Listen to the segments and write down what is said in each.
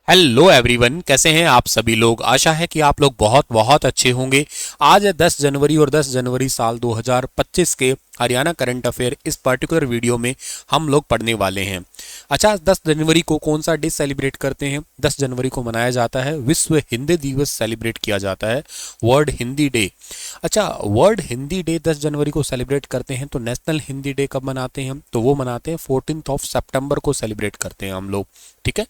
Hello everyone, कैसे हैं आप सभी लोग। आशा है कि आप लोग बहुत बहुत अच्छे होंगे। आज है 10 जनवरी और 10 जनवरी साल 2025 के हरियाणा करंट अफेयर इस पर्टिकुलर वीडियो में हम लोग पढ़ने वाले हैं। अच्छा, 10 जनवरी को कौन सा डे सेलिब्रेट करते हैं? 10 जनवरी को मनाया जाता है विश्व हिंदी दिवस सेलिब्रेट किया जाता है, वर्ल्ड हिंदी डे। अच्छा, वर्ल्ड हिंदी डे 10 जनवरी को सेलिब्रेट करते हैं, तो नेशनल हिंदी डे कब मनाते हैं हम? तो वो मनाते हैं 14 ऑफ सितंबर को सेलिब्रेट करते हैं हम लोग। ठीक है,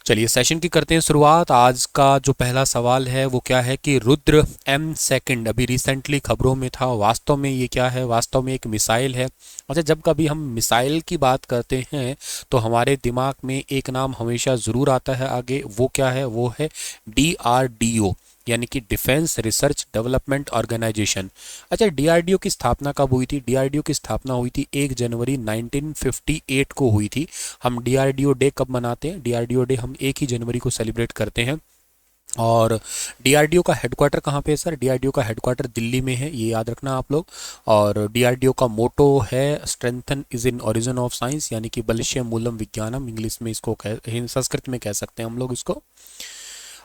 चलिए सेशन की करते हैं शुरुआत। आज का जो पहला सवाल है वो क्या है कि रुद्र M2 अभी रिसेंटली खबरों में था। वास्तव में ये क्या है? वास्तव में एक मिसाइल है। अच्छा, जब कभी हम मिसाइल की बात करते हैं तो हमारे दिमाग में एक नाम हमेशा ज़रूर आता है आगे। वो क्या है? वो है DRDO, यानी कि डिफेंस रिसर्च डेवलपमेंट ऑर्गेनाइजेशन। अच्छा, डीआरडीओ की स्थापना कब हुई थी? डीआरडीओ की स्थापना हुई थी 1 जनवरी 1958 को हुई थी। हम डीआरडीओ डे कब मनाते हैं? डीआरडीओ डे हम 1 ही जनवरी को सेलिब्रेट करते हैं। और डीआरडीओ का हेडक्वार्टर कहाँ पे है सर? डीआरडीओ का हेडक्वार्टर दिल्ली में है, ये याद रखना आप लोग। और डीआरडीओ का मोटो है strengthen is in origin of science, यानी कि बलिष्य मूलम विज्ञानम, इंग्लिश में इसको संस्कृत में कह सकते हैं हम लोग इसको।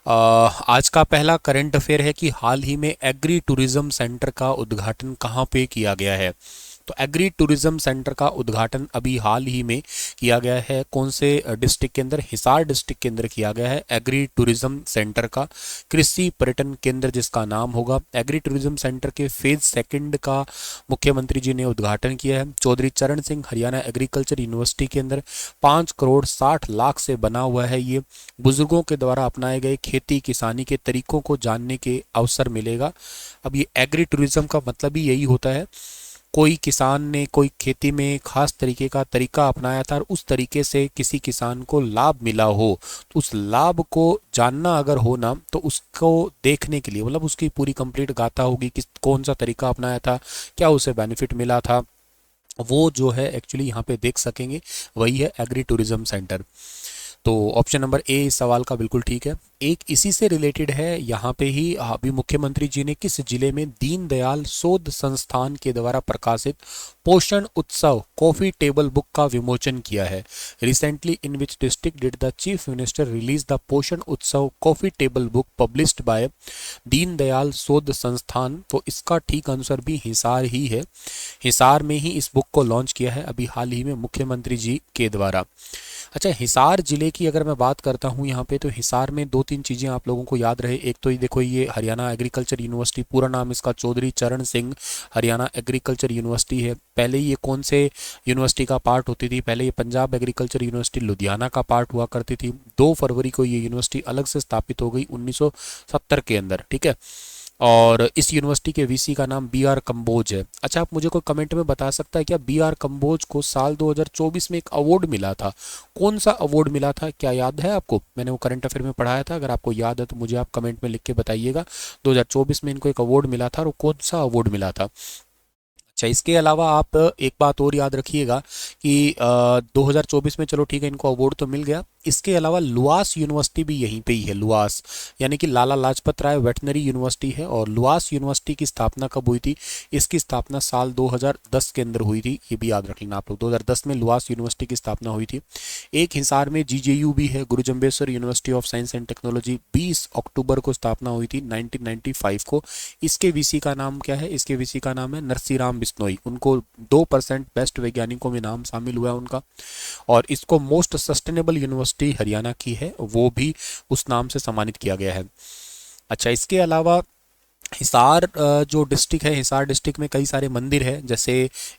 आज का पहला करंट अफेयर है कि हाल ही में एग्री टूरिज्म सेंटर का उद्घाटन कहाँ पे किया गया है? तो एग्री टूरिज्म सेंटर का उद्घाटन अभी हाल ही में किया गया है। कौन से डिस्ट्रिक्ट के अंदर? हिसार डिस्ट्रिक्ट के अंदर किया गया है एग्री टूरिज्म सेंटर का कृषि पर्यटन केंद्र जिसका नाम होगा। एग्री टूरिज्म सेंटर के फेज 2 का मुख्यमंत्री जी ने उद्घाटन किया है। चौधरी चरण सिंह हरियाणा एग्रीकल्चर यूनिवर्सिटी के अंदर 5 करोड़ 60 लाख से बना हुआ है। ये बुजुर्गों के द्वारा अपनाए गए खेती किसानी के तरीकों को जानने के अवसर मिलेगा। अब ये एग्री टूरिज्म का मतलब ही यही होता है, कोई किसान ने कोई खेती में खास तरीके का तरीका अपनाया था और उस तरीके से किसी किसान को लाभ मिला हो, तो उस लाभ को जानना अगर हो ना, तो उसको देखने के लिए, मतलब उसकी पूरी कंप्लीट गाथा होगी कि कौन सा तरीका अपनाया था, क्या उसे बेनिफिट मिला था, वो जो है एक्चुअली यहाँ पे देख सकेंगे। वही है एग्री टूरिज्म सेंटर। तो ऑप्शन नंबर ए इस सवाल का बिल्कुल ठीक है। एक इसी से रिलेटेड है, यहाँ पे ही अभी मुख्यमंत्री जी ने किस जिले में दीनदयाल शोध संस्थान के द्वारा प्रकाशित पोषण उत्सव कॉफी टेबल बुक का विमोचन किया है? Recently in which district did the chief minister release the पोषण उत्सव coffee table book published by Deendayal शोध संस्थान? तो इसका ठीक आंसर भी हिसार ही है। हिसार में ही इस बुक को लॉन्च किया है अभी हाल ही में मुख्यमंत्री जी के द्वारा। अच्छा, हिसार जिले की अगर मैं बात करता हूँ यहाँ पे, तो हिसार में 2-3 चीज़ें आप लोगों को याद रहे। एक तो ये देखो, ये हरियाणा एग्रीकल्चर यूनिवर्सिटी, पूरा नाम इसका चौधरी चरण सिंह हरियाणा एग्रीकल्चर यूनिवर्सिटी है। पहले ये कौन से यूनिवर्सिटी का पार्ट होती थी? पहले ये पंजाब एग्रीकल्चर यूनिवर्सिटी लुधियाना का पार्ट हुआ करती थी। 2 फरवरी को ये यूनिवर्सिटी अलग से स्थापित हो गई 1970 के अंदर। ठीक है, और इस यूनिवर्सिटी के वीसी का नाम B.R. कंबोज है। अच्छा, आप मुझे कोई कमेंट में बता सकता है क्या B.R. कंबोज को साल 2024 में एक अवार्ड मिला था? कौन सा अवार्ड मिला था, क्या याद है आपको? मैंने वो करंट अफेयर में पढ़ाया था, अगर आपको याद है तो मुझे आप कमेंट में लिख के बताइएगा। 2024 में इनको एक अवार्ड मिला था, और कौन सा अवार्ड मिला था? अच्छा, इसके अलावा आप एक बात और याद रखिएगा कि 2024 में, चलो ठीक है, इनको अवार्ड तो मिल गया। इसके अलावा लुआस यूनिवर्सिटी भी यहीं पे ही है। लुआस यानी कि लाला लाजपत राय वेटनरी यूनिवर्सिटी है। और लुआस यूनिवर्सिटी की स्थापना कब हुई थी? इसकी स्थापना साल 2010 के अंदर हुई थी, ये भी याद रख लेना आप लोग। 2010 में लुआस यूनिवर्सिटी की स्थापना हुई थी। एक हिसार में GJU भी है, गुरु Jambheshwar university of science and technology. 20 अक्टूबर को स्थापना हुई थी 1995 को। इसके वीसी का नाम क्या है? इसके वीसी का नाम है नरसीराम बिश्नोई। उनको 2% बेस्ट वैज्ञानिकों में नाम शामिल हुआ है उनका। और इसको मोस्ट सस्टेनेबल यूनिवर्सिटी हरियाणा की है, वो भी उस नाम से सम्मानित किया गया है। अच्छा, इसके अलावा हिसार जो डिस्ट्रिक्ट है, हिसार डिस्ट्रिक्ट में कई सारे मंदिर है। जैसे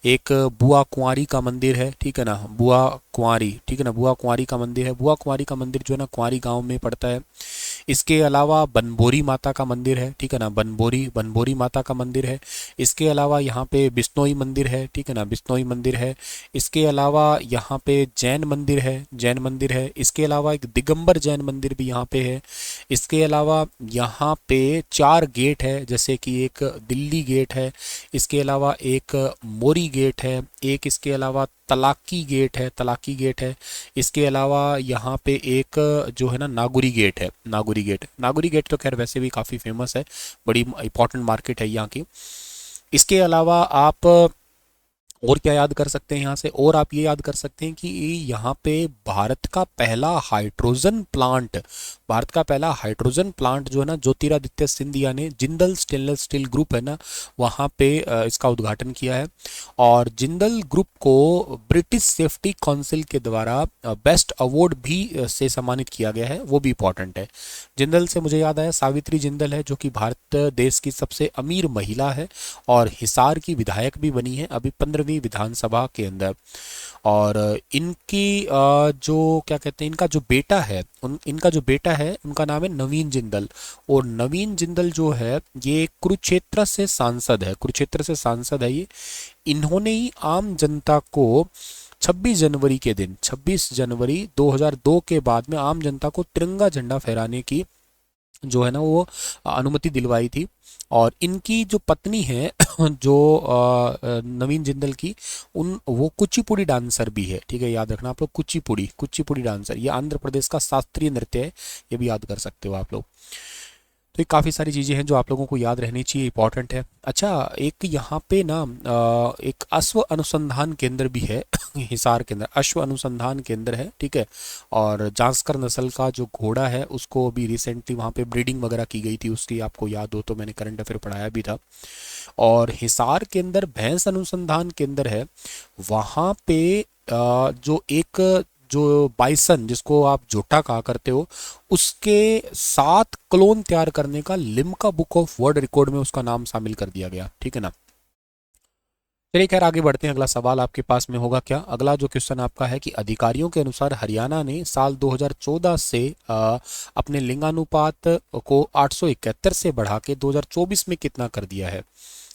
एक बुआ कुंवारी का मंदिर है, ठीक है ना, बुआ कुंवारी, ठीक है ना, बुआ कुंवारी का मंदिर है। बुआ कुंवारी का मंदिर जो है ना, कुंवारी गांव में पड़ता है। इसके अलावा बनभोरी माता का मंदिर है, ठीक है ना, बनभोरी बनभोरी माता का मंदिर है। इसके अलावा यहाँ पे बिश्नोई मंदिर है, ठीक है ना, बिश्नोई मंदिर है। इसके अलावा यहाँ पे जैन मंदिर है, जैन मंदिर है। इसके अलावा एक दिगंबर जैन मंदिर भी यहाँ पे है। इसके अलावा यहाँ पे 4 गेट है, जैसे कि एक दिल्ली गेट है, इसके अलावा एक मोरी गेट है, एक इसके अलावा तलाकी गेट है, तलाकी गेट है। इसके अलावा यहाँ पे एक जो है ना नागुरी गेट है, नागुरी गेट। नागुरी गेट तो खैर वैसे भी काफ़ी फेमस है, बड़ी इंपॉर्टेंट मार्केट है यहाँ की। इसके अलावा आप और क्या याद कर सकते हैं यहाँ से, और आप ये याद कर सकते हैं कि यहाँ पे भारत का पहला हाइड्रोजन प्लांट, भारत का पहला हाइड्रोजन प्लांट जो है ना ज्योतिरादित्य सिंधिया ने जिंदल स्टेनलेस स्टील ग्रुप है ना वहाँ पे इसका उद्घाटन किया है। और जिंदल ग्रुप को ब्रिटिश सेफ्टी काउंसिल के द्वारा बेस्ट अवार्ड भी से सम्मानित किया गया है, वो भी इंपॉर्टेंट है। जिंदल से मुझे याद आया सावित्री जिंदल है जो कि भारत देश की सबसे अमीर महिला है और हिसार की विधायक भी बनी है अभी 15वीं विधानसभा के अंदर। और इनकी जो क्या कहते हैं, इनका जो बेटा है इनका जो बेटा है उनका नाम है नवीन जिंदल। और नवीन जिंदल जो है ये कुरुक्षेत्र से सांसद है, कुरुक्षेत्र से सांसद है ये। इन्होंने ही आम जनता को 26 जनवरी के दिन, 26 जनवरी 2002 के बाद में आम जनता को तिरंगा झंडा फहराने की जो है ना वो अनुमति दिलवाई थी। और इनकी जो पत्नी है जो नवीन जिंदल की, उन वो कुचिपुड़ी डांसर भी है, ठीक है, याद रखना आप लोग, कुचिपुड़ी, कुचिपुड़ी डांसर, ये आंध्र प्रदेश का शास्त्रीय नृत्य है, ये भी याद कर सकते हो आप लोग। तो ये काफ़ी सारी चीज़ें हैं जो आप लोगों को याद रहनी चाहिए, इंपॉर्टेंट है। अच्छा, एक यहाँ पे ना एक अश्व अनुसंधान केंद्र भी है हिसार के अंदर, अश्व अनुसंधान केंद्र है, ठीक है। और जांस्कर नस्ल का जो घोड़ा है उसको अभी रिसेंटली वहाँ पे ब्रीडिंग वगैरह की गई थी, उसकी आपको याद हो तो मैंने करंट अफेयर पढ़ाया भी था। और हिसार के अंदर भैंस अनुसंधान केंद्र है, वहाँ पे जो एक जो बाइसन जिसको आप जोटा कहा करते हो उसके 7 क्लोन तैयार करने का Limca book of world record में उसका नाम शामिल कर दिया गया, ठीक है ना। चलिए खैर आगे बढ़ते हैं, अगला सवाल आपके पास में होगा क्या। अगला जो क्वेश्चन आपका है कि अधिकारियों के अनुसार हरियाणा ने साल 2014 से अपने लिंगानुपात को 871 से बढ़ा के 2024 में कितना कर दिया है।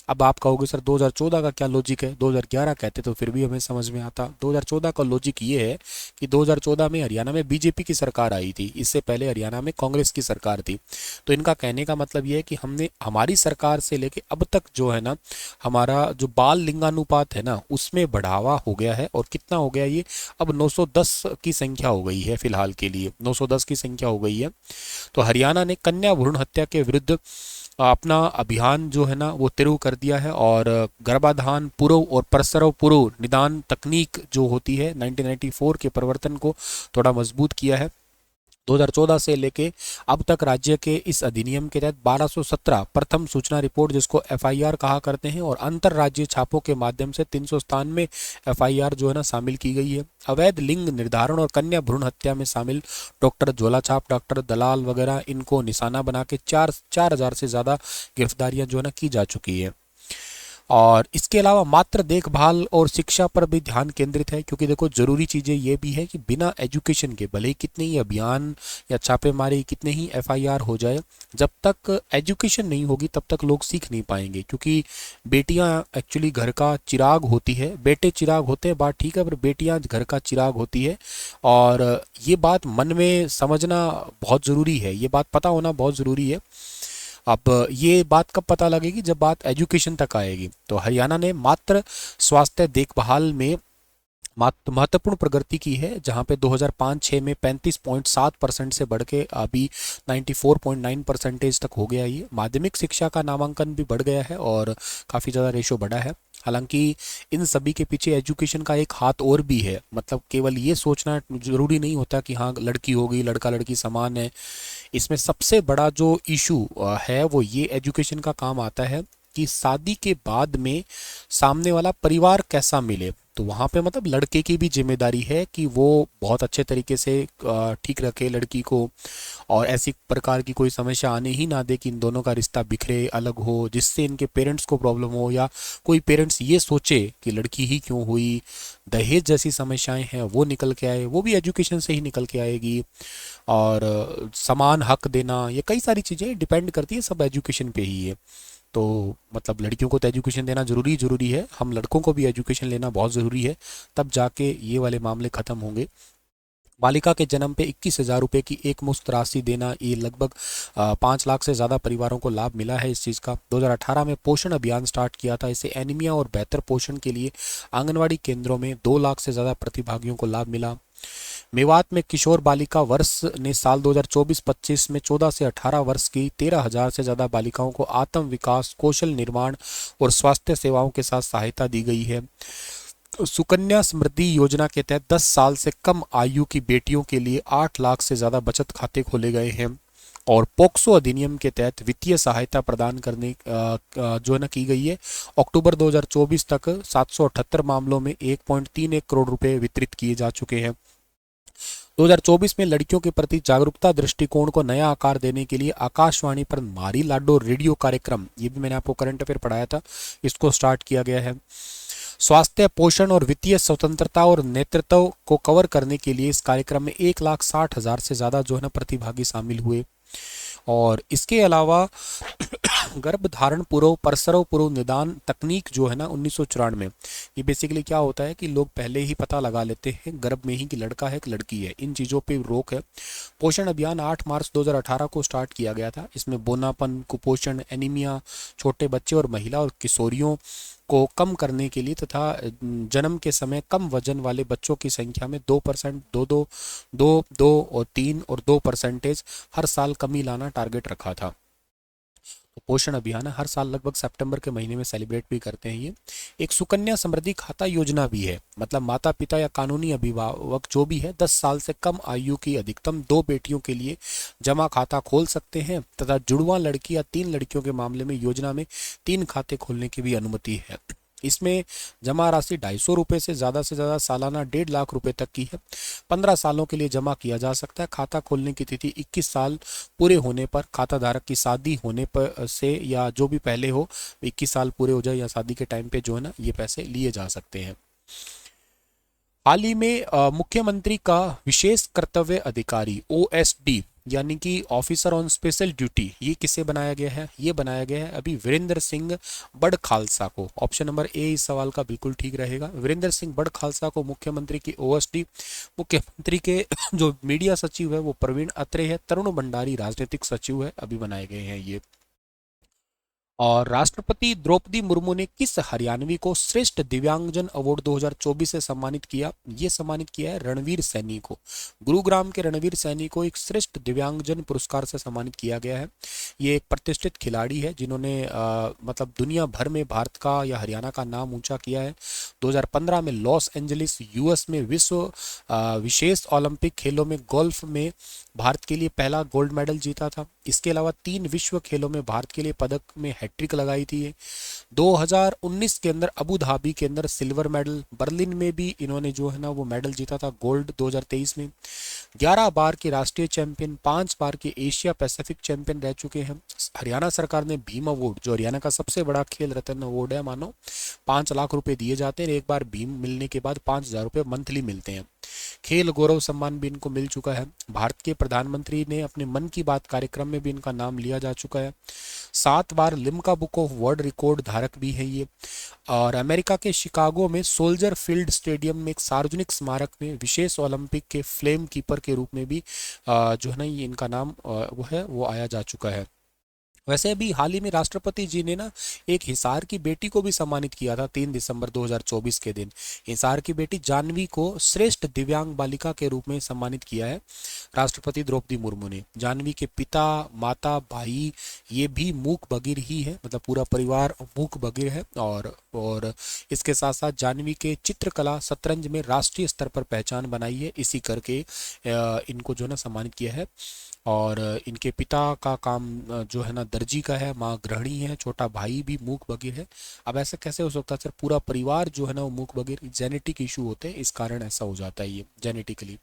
अब आप कहोगे सर 2014 का क्या लॉजिक है, 2011 कहते तो फिर भी हमें समझ में आता। 2014 का लॉजिक ये है कि 2014 में हरियाणा में बीजेपी की सरकार आई थी, इससे पहले हरियाणा में कांग्रेस की सरकार थी। तो इनका कहने का मतलब ये है कि हमने हमारी सरकार से लेके अब तक जो है ना हमारा जो बाल लिंगानुपात है ना उसमें बढ़ावा हो गया है। और कितना हो गया ये, अब 910 की संख्या हो गई है, फिलहाल के लिए 910 की संख्या हो गई है। तो हरियाणा ने कन्या भ्रूण हत्या के विरुद्ध अपना अभियान जो है ना वो तेरू कर दिया है। और गर्भाधान पूर्व और प्रसव पूर्व निदान तकनीक जो होती है 1994 के परिवर्तन को थोड़ा मजबूत किया है। 2014 से लेके अब तक राज्य के इस अधिनियम के तहत 1217 प्रथम सूचना रिपोर्ट जिसको एफआईआर कहा करते हैं और अंतर राज्य छापों के माध्यम से 397 एफआईआर जो है ना शामिल की गई है। अवैध लिंग निर्धारण और कन्या भ्रूण हत्या में शामिल डॉक्टर झोला छाप, डॉक्टर दलाल वगैरह इनको निशाना बना के 4,000 से ज़्यादा गिरफ्तारियां जो है ना की जा चुकी है। और इसके अलावा मात्र देखभाल और शिक्षा पर भी ध्यान केंद्रित है, क्योंकि देखो जरूरी चीज़ें ये भी है कि बिना एजुकेशन के भले ही कितने ही अभियान या छापेमारी कितने ही एफआईआर हो जाए, जब तक एजुकेशन नहीं होगी तब तक लोग सीख नहीं पाएंगे। क्योंकि बेटियां एक्चुअली घर का चिराग होती है, बेटे चिराग होते हैं बात ठीक है, पर बेटियां घर का चिराग होती है। और ये बात मन में समझना बहुत ज़रूरी है, ये बात पता होना बहुत ज़रूरी है। अब ये बात कब पता लगेगी, जब बात एजुकेशन तक आएगी। तो हरियाणा ने मात्र स्वास्थ्य देखभाल में महत्वपूर्ण प्रगति की है, जहां पे 2005-6 में 35.7% से बढ़ के अभी 94.9% तक हो गया। ये माध्यमिक शिक्षा का नामांकन भी बढ़ गया है और काफ़ी ज़्यादा रेशो बढ़ा है। हालांकि इन सभी के पीछे एजुकेशन का एक हाथ और भी है, मतलब केवल ये सोचना जरूरी नहीं होता कि हाँ लड़की हो गई लड़का लड़की समान है। इसमें सबसे बड़ा जो इशू है वो ये एजुकेशन का काम आता है कि शादी के बाद में सामने वाला परिवार कैसा मिले। तो वहाँ पे मतलब लड़के की भी जिम्मेदारी है कि वो बहुत अच्छे तरीके से ठीक रखे लड़की को, और ऐसी प्रकार की कोई समस्या आने ही ना दे कि इन दोनों का रिश्ता बिखरे अलग हो, जिससे इनके पेरेंट्स को प्रॉब्लम हो, या कोई पेरेंट्स ये सोचे कि लड़की ही क्यों हुई। दहेज जैसी समस्याएं हैं वो निकल के आए, वो भी एजुकेशन से ही निकल के आएगी। और समान हक देना, ये कई सारी चीज़ें डिपेंड करती है, सब एजुकेशन पे ही है। तो मतलब लड़कियों को तो एजुकेशन देना ज़रूरी है, हम लड़कों को भी एजुकेशन लेना बहुत ज़रूरी है, तब जाके ये वाले मामले ख़त्म होंगे। बालिका के जन्म पे 21,000 रुपये की एक मुश्त राशि देना, ये लगभग 5 लाख से ज़्यादा परिवारों को लाभ मिला है इस चीज़ का। 2018 में पोषण अभियान स्टार्ट किया था, इससे एनीमिया और बेहतर पोषण के लिए आंगनवाड़ी केंद्रों में 2 लाख से ज़्यादा प्रतिभागियों को लाभ मिला। मेवात में किशोर बालिका वर्ष ने साल 2024-25 में 14 से 18 वर्ष की 13,000 से ज़्यादा बालिकाओं को आत्म विकास, कौशल निर्माण और स्वास्थ्य सेवाओं के साथ सहायता दी गई है। सुकन्या समृद्धि योजना के तहत 10 साल से कम आयु की बेटियों के लिए 8 लाख से ज़्यादा बचत खाते खोले गए हैं। और पोक्सो अधिनियम के तहत वित्तीय सहायता प्रदान करने जो है ना की गई है। अक्टूबर 2024 तक 778 मामलों में 1.31 करोड़ रुपए वितरित किए जा चुके हैं। 2024 में लड़कियों के प्रति जागरूकता दृष्टिकोण को नया आकार देने के लिए आकाशवाणी पर मारी लाडो रेडियो कार्यक्रम, ये भी मैंने आपको करंट अफेयर पढ़ाया था, इसको स्टार्ट किया गया है। स्वास्थ्य, पोषण और वित्तीय स्वतंत्रता और नेतृत्व को कवर करने के लिए इस कार्यक्रम में 1,60,000 से ज़्यादा जो है ना प्रतिभागी शामिल हुए। और इसके अलावा गर्भधारण पूर्व प्रसव पूर्व निदान तकनीक जो है ना 1994, ये बेसिकली क्या होता है कि लोग पहले ही पता लगा लेते हैं गर्भ में ही कि लड़का है कि लड़की है, इन चीज़ों पे रोक है। पोषण अभियान 8 मार्च 2018 को स्टार्ट किया गया था। इसमें बोनापन, कुपोषण, एनीमिया, छोटे बच्चे और महिला और किशोरियों को कम करने के लिए तथा जन्म के समय कम वजन वाले बच्चों की संख्या में 2%, 2 और 3 और 2% हर साल कमी लाना टारगेट रखा था। तो पोषण अभियान हर साल लगभग सितंबर के महीने में सेलिब्रेट भी करते हैं। ये एक सुकन्या समृद्धि खाता योजना भी है, मतलब माता पिता या कानूनी अभिभावक जो भी है 10 साल से कम आयु की अधिकतम 2 बेटियों के लिए जमा खाता खोल सकते हैं तथा जुड़वा लड़की या 3 लड़कियों के मामले में योजना में 3 खाते खोलने की भी अनुमति है। इसमें जमा राशि 250 रुपये से ज़्यादा सालाना 1.5 लाख रुपए तक की है। 15 सालों के लिए जमा किया जा सकता है। खाता खोलने की तिथि 21 साल पूरे होने पर, खाता धारक की शादी होने पर से या जो भी पहले हो, 21 साल पूरे हो जाए या शादी के टाइम पे जो है ना ये पैसे लिए जा सकते हैं। हाल ही में मुख्यमंत्री का विशेष कर्तव्य अधिकारी OSD यानी कि ऑफिसर ऑन स्पेशल ड्यूटी, ये किसे बनाया गया है? ये बनाया गया है अभी वीरेंद्र सिंह बड़ खालसा को। ऑप्शन नंबर ए इस सवाल का बिल्कुल ठीक रहेगा। वीरेंद्र सिंह बड़ खालसा को मुख्यमंत्री की OSD, मुख्यमंत्री के जो मीडिया सचिव है वो प्रवीण अत्रे है, तरुण भंडारी राजनीतिक सचिव है, अभी बनाए गए हैं ये। और राष्ट्रपति द्रौपदी मुर्मू ने किस हरियाणवी को श्रेष्ठ दिव्यांगजन अवार्ड 2024 से सम्मानित किया? ये सम्मानित किया है रणवीर सैनी को। गुरुग्राम के रणवीर सैनी को एक श्रेष्ठ दिव्यांगजन पुरस्कार से सम्मानित किया गया है। ये एक प्रतिष्ठित खिलाड़ी है जिन्होंने मतलब दुनिया भर में भारत का या हरियाणा का नाम ऊंचा किया है। 2015 में लॉस एंजलिस US में विश्व विशेष ओलंपिक खेलों में गोल्फ में भारत के लिए पहला गोल्ड मेडल जीता था। इसके अलावा 3 विश्व खेलों में भारत के लिए पदक में हैट्रिक लगाई थी। 2019 के अंदर अबू धाबी के अंदर सिल्वर मेडल, बर्लिन में भी इन्होंने जो है ना वो मेडल जीता था, गोल्ड 2023 में। 11 बार के राष्ट्रीय चैंपियन, 5 बार के एशिया पैसिफिक चैंपियन रह चुके हैं। हरियाणा सरकार ने भीम अवार्ड, जो हरियाणा का सबसे बड़ा खेल रत्न अवार्ड है, मानो 5 लाख रुपए दिए जाते हैं। एक बार भीम मिलने के बाद 5,000 रुपये मंथली मिलते हैं। खेल गौरव सम्मान भी इनको मिल चुका है। भारत के प्रधानमंत्री ने अपने मन की बात कार्यक्रम में भी इनका नाम लिया जा चुका है। 7 बार Limca book of world record धारक भी है ये। और अमेरिका के शिकागो में सोल्जर फील्ड स्टेडियम में एक सार्वजनिक स्मारक में विशेष ओलंपिक के फ्लेम कीपर के रूप में भी जो है ना ये इनका नाम वो आया जा चुका है। वैसे अभी हाल ही में राष्ट्रपति जी ने ना एक हिसार की बेटी को भी सम्मानित किया था 3 दिसंबर 2024 के दिन। हिसार की बेटी जानवी को श्रेष्ठ दिव्यांग बालिका के रूप में सम्मानित किया है राष्ट्रपति द्रौपदी मुर्मू ने। जानवी के पिता, माता, भाई ये भी मूक बधिर ही है, मतलब पूरा परिवार मूक बधिर है। और इसके साथ साथ जानवी के चित्रकला शतरंज में राष्ट्रीय स्तर पर पहचान बनाई है, इसी करके इनको जो है ना सम्मानित किया है। और इनके पिता का काम जो है ना दर्जी का है, माँ गृहिणी है, छोटा भाई भी मूक बधिर है। अब ऐसा कैसे हो सकता है सर? पूरा परिवार जो है ना वो मूक बधिर, जेनेटिक इशू होते हैं, इस कारण ऐसा हो जाता है ये जेनेटिकली।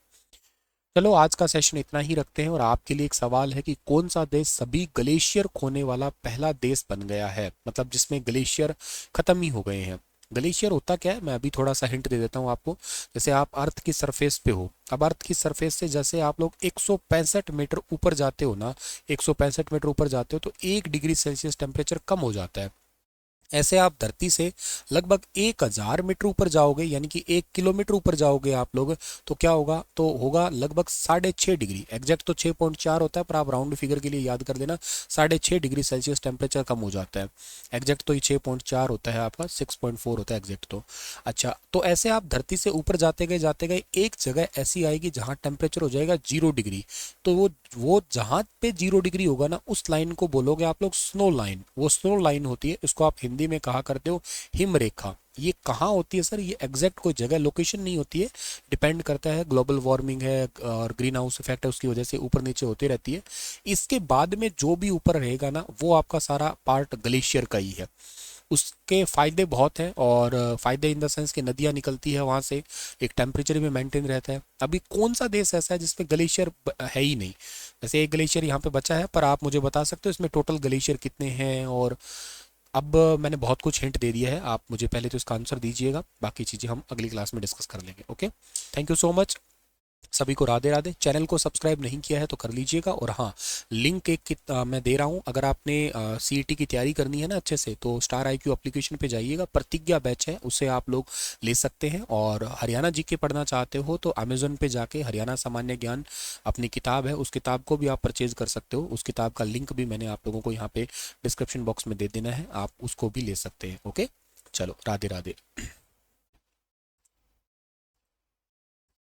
चलो आज का सेशन इतना ही रखते हैं। और आपके लिए एक सवाल है कि कौन सा देश सभी ग्लेशियर खोने वाला पहला देश बन गया है, मतलब जिसमेमें ग्लेशियर खत्म ही हो गए हैं। ग्लेशियर होता क्या है, मैं अभी थोड़ा सा हिंट दे देता हूँ आपको। जैसे आप अर्थ की सरफेस पे हो, अब अर्थ की सरफेस से जैसे आप लोग 165 मीटर ऊपर जाते हो ना, 165 मीटर ऊपर जाते हो तो 1 डिग्री सेल्सियस टेम्परेचर कम हो जाता है। ऐसे आप धरती से लगभग 1000 मीटर ऊपर जाओगे, यानी कि 1 किलोमीटर ऊपर जाओगे आप लोग, तो क्या होगा, तो होगा लगभग 6.5 डिग्री। एग्जैक्ट तो 6.4 होता है, पर आप राउंड फिगर के लिए याद कर देना, 6.5 डिग्री सेल्सियस टेम्परेचर कम हो जाता है। एग्जैक्ट तो ये 6.4 होता है आपका, 6.4 होता है एग्जैक्ट तो। अच्छा, तो ऐसे आप धरती से ऊपर जाते गए एक जगह ऐसी आएगी जहाँ टेम्परेचर हो जाएगा 0 डिग्री। तो वो जहाँ पे 0 डिग्री होगा ना, उस लाइन को बोलोगे आप लोग स्नो लाइन। वो स्नो लाइन होती है, इसको आप हिंदी में कहा करते हो हिम रेखा। ये कहाँ होती है सर? ये एग्जैक्ट कोई जगह लोकेशन नहीं होती है, डिपेंड करता है, ग्लोबल वार्मिंग है और ग्रीन हाउस इफेक्ट है, उसकी वजह से ऊपर नीचे होती रहती है। इसके बाद में जो भी ऊपर रहेगा ना, वो आपका सारा पार्ट ग्लेशियर का ही है। उसके फ़ायदे बहुत हैं, और फ़ायदे इन द सेंस कि नदियाँ निकलती है वहाँ से, एक टेम्परेचर भी मेंटेन रहता है। अभी कौन सा देश ऐसा है जिसमें ग्लेशियर है ही नहीं? वैसे एक ग्लेशियर यहाँ पे बचा है, पर आप मुझे बता सकते हो इसमें टोटल ग्लेशियर कितने हैं? और अब मैंने बहुत कुछ हिंट दे दिया है, आप मुझे पहले तो इसका आंसर दीजिएगा, बाकी चीज़ें हम अगली क्लास में डिस्कस कर लेंगे। Okay, thank you so much. सभी को राधे राधे। चैनल को सब्सक्राइब नहीं किया है तो कर लीजिएगा। और हाँ, लिंक मैं दे रहा हूँ, अगर आपने सीईटी की तैयारी करनी है ना अच्छे से, तो स्टार आईक्यू एप्लीकेशन पे जाइएगा, प्रतिज्ञा बैच है, उसे आप लोग ले सकते हैं। और हरियाणा जीके पढ़ना चाहते हो तो अमेजोन पे जाके हरियाणा सामान्य ज्ञान अपनी किताब है, उस किताब को भी आप परचेज कर सकते हो। उस किताब का लिंक भी मैंने आप लोगों को यहाँ पे डिस्क्रिप्शन बॉक्स में दे देना है, आप उसको भी ले सकते हैं। ओके, चलो राधे राधे।